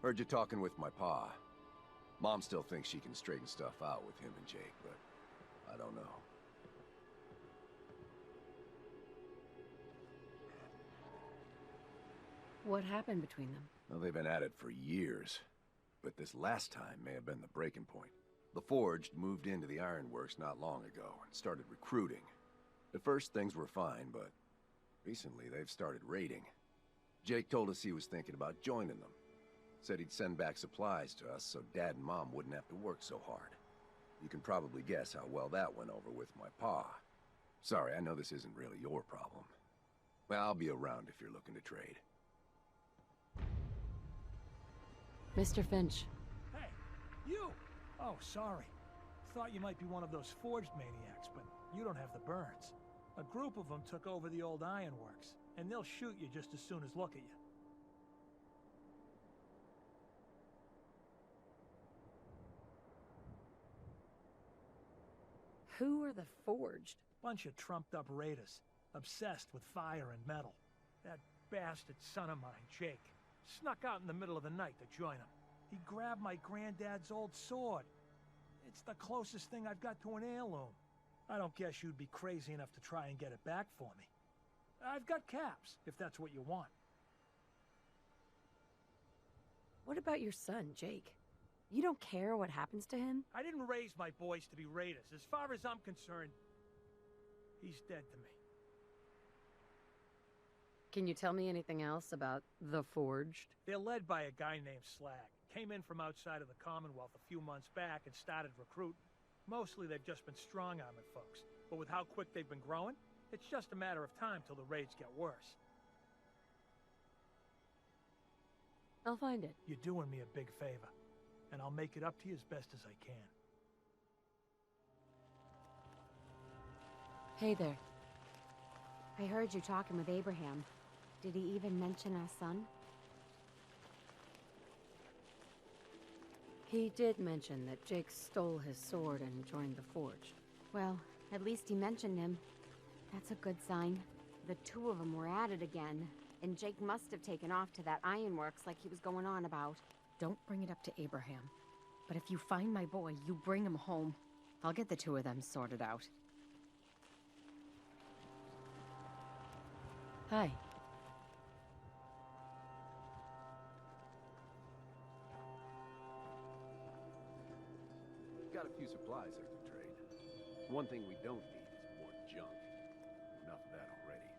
Heard you talking with my pa. Mom still thinks she can straighten stuff out with him and Jake, but I don't know. What happened between them? Well, they've been at it for years, but this last time may have been the breaking point. The Forged moved into the Ironworks not long ago and started recruiting. At first, things were fine, but recently they've started raiding. Jake told us he was thinking about joining them. Said he'd send back supplies to us so Dad and Mom wouldn't have to work so hard. You can probably guess how well that went over with my pa. Sorry, I know this isn't really your problem. Well, I'll be around if you're looking to trade. Mr. Finch. Hey, you! Oh, sorry. Thought you might be one of those forged maniacs, but you don't have the burns. A group of them took over the old Ironworks, and they'll shoot you just as soon as look at you. Who are the Forged? Bunch of trumped-up raiders, obsessed with fire and metal. That bastard son of mine, Jake, snuck out in the middle of the night to join him. He grabbed my granddad's old sword. It's the closest thing I've got to an heirloom. I don't guess you'd be crazy enough to try and get it back for me. I've got caps, if that's what you want. What about your son, Jake? You don't care what happens to him? I didn't raise my boys to be raiders. As far as I'm concerned, he's dead to me. Can you tell me anything else about the Forged? They're led by a guy named Slag. Came in from outside of the Commonwealth a few months back and started recruiting. Mostly they've just been strong-arming folks. But with how quick they've been growing, it's just a matter of time till the raids get worse. I'll find it. You're doing me a big favor, and I'll make it up to you as best as I can. Hey there. I heard you talking with Abraham. Did he even mention our son? He did mention that Jake stole his sword and joined the Forged. Well, at least he mentioned him. That's a good sign. The two of them were at it again, and Jake must have taken off to that Ironworks like he was going on about. Don't bring it up to Abraham. But if you find my boy, you bring him home. I'll get the two of them sorted out. Hi. Got a few supplies I can trade. One thing we don't need is more junk. Enough of that already.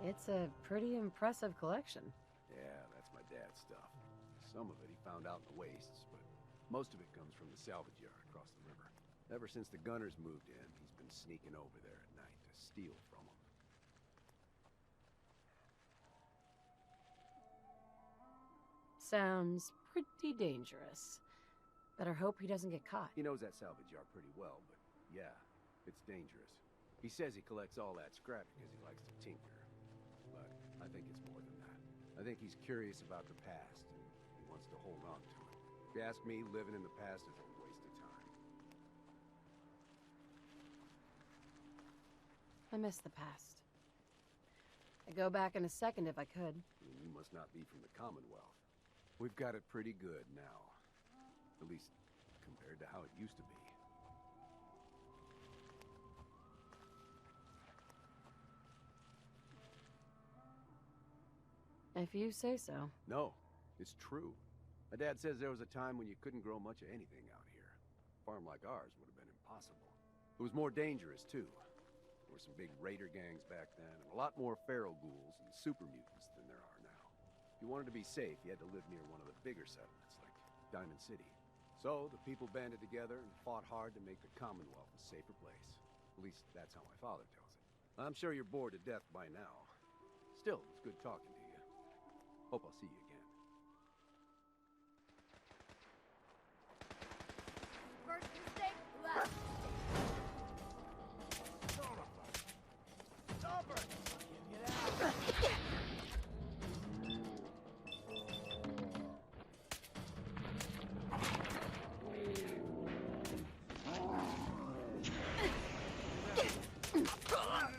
It's a pretty impressive collection. Yeah, that's my dad's stuff. Some of it he found out in the wastes, but most of it comes from the salvage yard across the river. Ever since the gunners moved in, he's been sneaking over there at night to steal from them. Sounds pretty dangerous. Better hope he doesn't get caught. He knows that salvage yard pretty well, but yeah, it's dangerous. He says he collects all that scrap because he likes to tinker. But I think it's more than that. I think he's curious about the past, and he wants to hold on to it. If you ask me, living in the past is a waste of time. I miss the past. I'd go back in a second if I could. You must not be from the Commonwealth. We've got it pretty good now. At least, compared to how it used to be. If you say so. No, it's true. My dad says there was a time when you couldn't grow much of anything out here. A farm like ours would have been impossible. It was more dangerous, too. There were some big raider gangs back then, and a lot more feral ghouls and super mutants than there are now. If you wanted to be safe, you had to live near one of the bigger settlements, like Diamond City. So, the people banded together and fought hard to make the Commonwealth a safer place. At least, that's how my father tells it. I'm sure you're bored to death by now. Still, it's good talking to you. Hope I'll see you again. First mistake, left. Get out!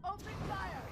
Open fire!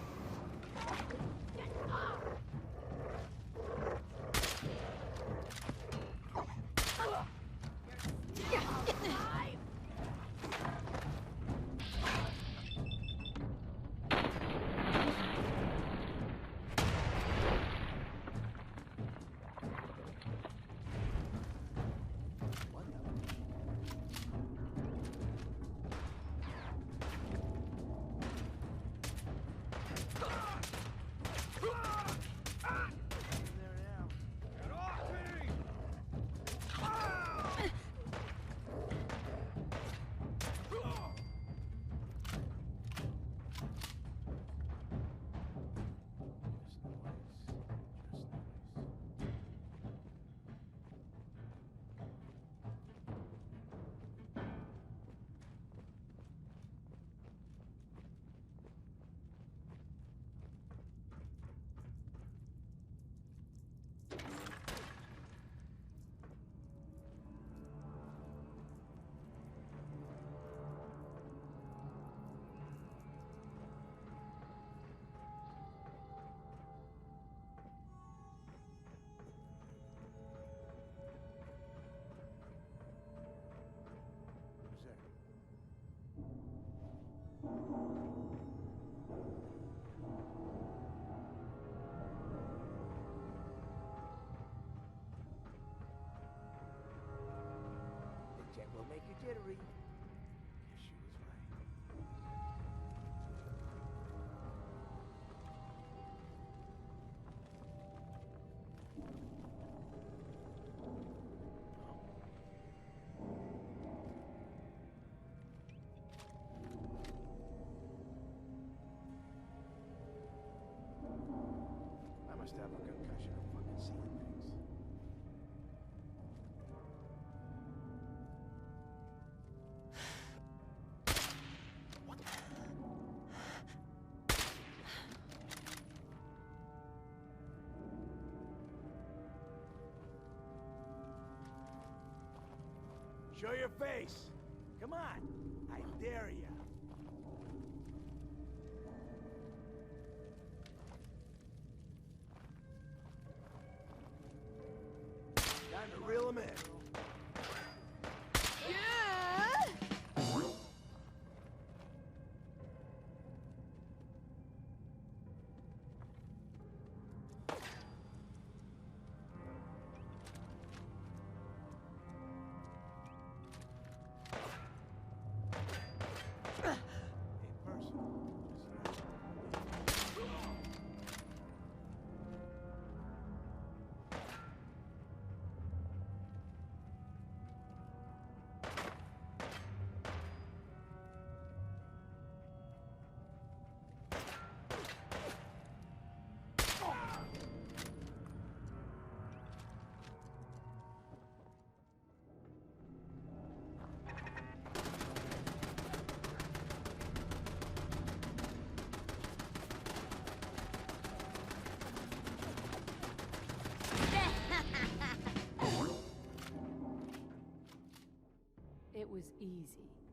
Jet will make you jittery. Yes, she was right. I must have a concussion of fucking seeing things. Show your face. Come on. I dare ya. Time to reel him in.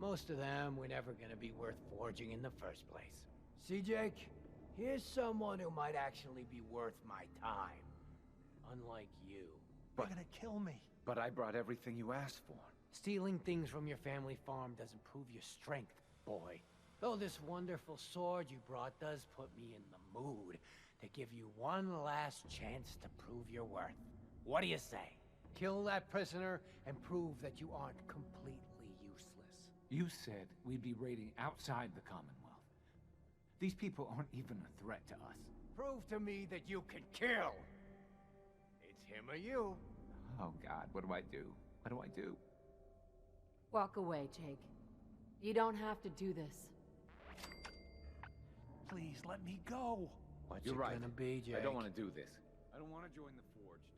Most of them were never gonna be worth forging in the first place. See, Jake? Here's someone who might actually be worth my time. Unlike you. They're gonna kill me. But I brought everything you asked for. Stealing things from your family farm doesn't prove your strength, boy. Though this wonderful sword you brought does put me in the mood to give you one last chance to prove your worth. What do you say? Kill that prisoner and prove that you aren't completely useless. You said we'd be raiding outside the Commonwealth. These people aren't even a threat to us. Prove to me that you can kill! It's him or you. Oh God, what do I do? What do I do? Walk away, Jake. You don't have to do this. Please, let me go. What's You're it right. gonna be, Jake? I don't want to do this. I don't want to join the Forged.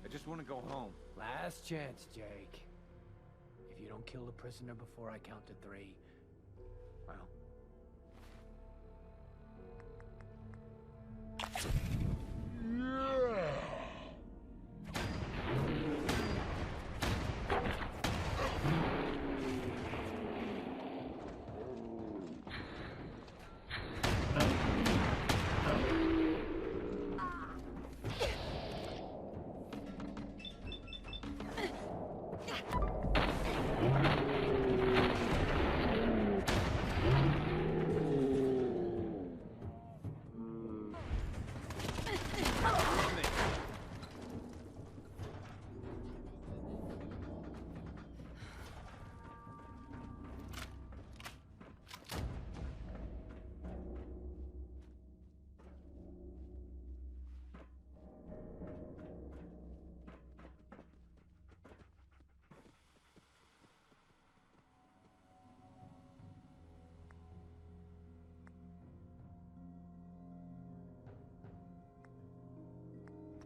I just want to go home. Last chance, Jake. If you don't kill the prisoner before I count to 3, well...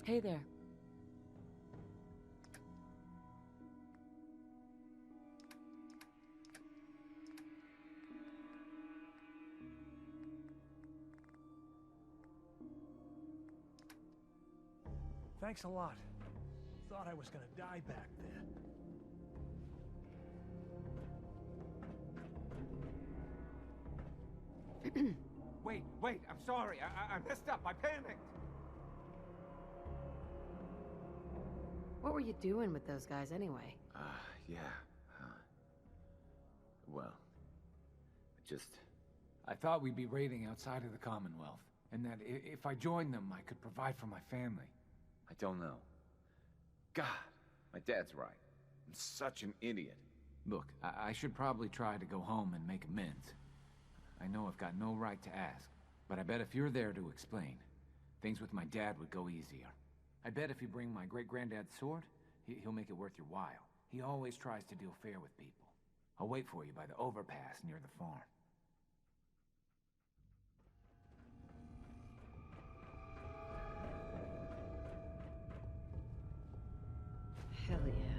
Hey there. Thanks a lot. Thought I was gonna die back there. Wait, I'm sorry. I messed up. I panicked. What were you doing with those guys anyway? Yeah. Well, I thought we'd be raiding outside of the Commonwealth, and that if I joined them, I could provide for my family. I don't know. God, my dad's right. I'm such an idiot. Look, I should probably try to go home and make amends. I know I've got no right to ask, but I bet if you're there to explain, things with my dad would go easier. I bet if you bring my great-granddad's sword, he'll make it worth your while. He always tries to deal fair with people. I'll wait for you by the overpass near the farm. Hell yeah.